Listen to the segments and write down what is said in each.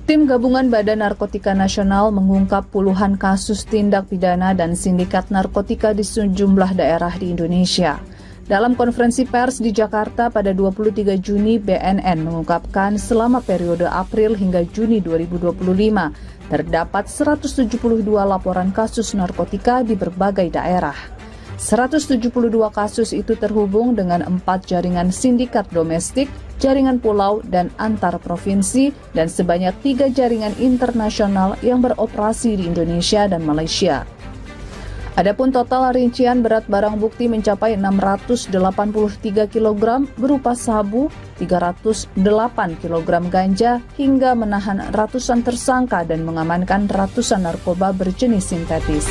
Tim Gabungan Badan Narkotika Nasional mengungkap puluhan kasus tindak pidana dan sindikat narkotika di sejumlah daerah di Indonesia. Dalam konferensi pers di Jakarta pada 23 Juni, BNN mengungkapkan selama periode April hingga Juni 2025, terdapat 172 laporan kasus narkotika di berbagai daerah. 172 kasus itu terhubung dengan 4 jaringan sindikat domestik, jaringan pulau dan antar provinsi, dan sebanyak 3 jaringan internasional yang beroperasi di Indonesia dan Malaysia. Adapun total rincian berat barang bukti mencapai 683 kg berupa sabu, 308 kg ganja, hingga menahan ratusan tersangka dan mengamankan ratusan narkoba berjenis sintetis.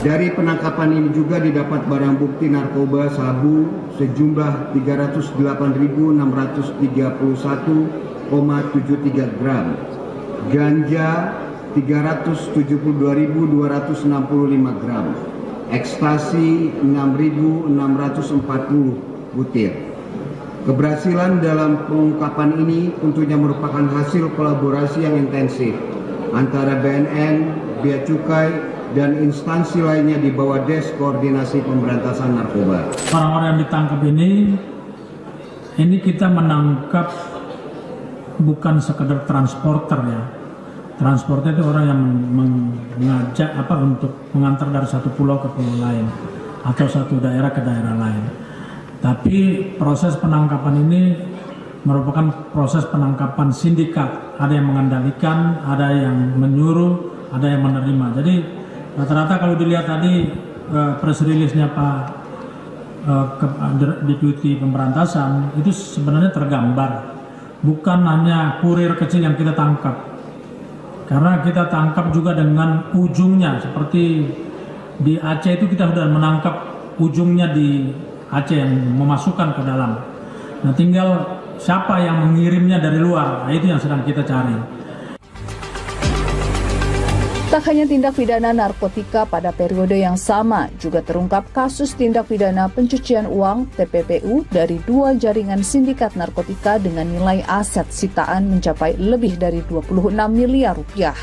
Dari penangkapan ini juga didapat barang bukti narkoba sabu sejumlah 308.631,73 gram, ganja 372.265 gram, ekstasi 6.640 butir. Keberhasilan dalam pengungkapan ini tentunya merupakan hasil kolaborasi yang intensif antara BNN, Bea Cukai, dan instansi lainnya di bawah Des Koordinasi Pemberantasan Narkoba. Orang-orang yang ditangkap ini kita menangkap bukan sekedar transporter ya. Transporter itu orang yang mengajak untuk mengantar dari satu pulau ke pulau lain atau satu daerah ke daerah lain. Tapi proses penangkapan ini merupakan proses penangkapan sindikat. Ada yang mengendalikan, ada yang menyuruh, ada yang menerima. Jadi rata-rata kalau dilihat tadi press release-nya Pak Deputi Pemberantasan itu sebenarnya tergambar. Bukan hanya kurir kecil yang kita tangkap. Karena kita tangkap juga dengan ujungnya. Seperti di Aceh itu kita sudah menangkap ujungnya di Aceh yang memasukkan ke dalam. Nah tinggal siapa yang mengirimnya dari luar, nah, itu yang sedang kita cari. Tak hanya tindak pidana narkotika, pada periode yang sama juga terungkap kasus tindak pidana pencucian uang (TPPU) dari 2 jaringan sindikat narkotika dengan nilai aset sitaan mencapai lebih dari 26 miliar rupiah.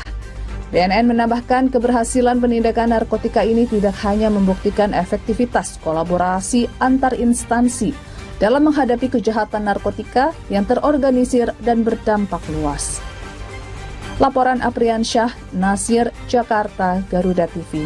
BNN menambahkan keberhasilan penindakan narkotika ini tidak hanya membuktikan efektivitas kolaborasi antar instansi dalam menghadapi kejahatan narkotika yang terorganisir dan berdampak luas. Laporan Apriansyah, Nasir, Jakarta, Garuda TV.